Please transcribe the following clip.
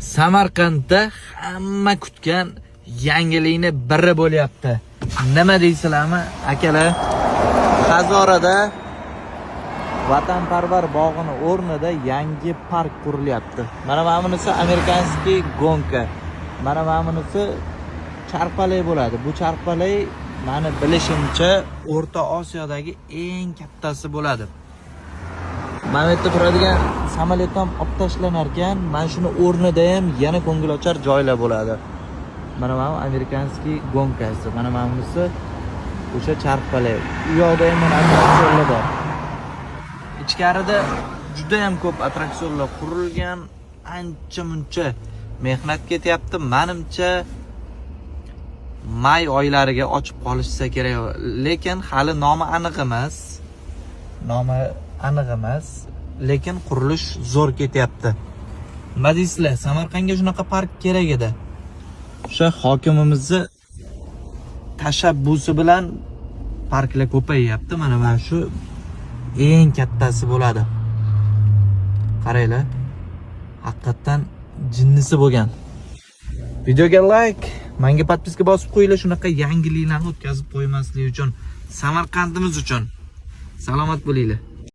Samarqandda hamma kutgan yangilikni biri bo'lyapti. Nima deysizlarmi, akalar? Hazorada vatanparvar bog'ini o'rnida yangi park qurilyapti. Mana bunisi amerikanskiy gonka. Mana bunisi charxpalay bo'ladi. Bu charxpalay meni bilishimcha O'rta Osiyodagi eng kattasi bo'ladi. Mana bu yerda turadigan samolyot ham olib tashlanar ekan. Mana shuni o'rnida ham yana ko'ngilochar joylar bo'ladi. Mana bu amerikanskiy gonkasi. Mana bunisi o'sha charxpalay. U yoqda ham mana attraksionlar bor. Ichkarida juda ham ko'p attraksionlar qurilgan. Ancha-muncha mehnat ketyapti. Menimcha may oylariga ochib qolishsa kerak, lekin hali nomi aniq emas. Lekin qurilish zo'r ketyapti. Nima deysizlar? Samarqandga shunaqa park kerak edi. O'sha hokimimizni tashabbusi bilan parklar ko'payyapti. Mana shu eng kattasi bo'ladi. Qaranglar. Haqiqatan jinnisi bo'lgan. Videoga like, menga podpiska bosib qo'yinglar, shunaqa yangiliklarni o'tkazib qo'ymaslik uchun, Samarqandimiz uchun. Salomat bo'linglar.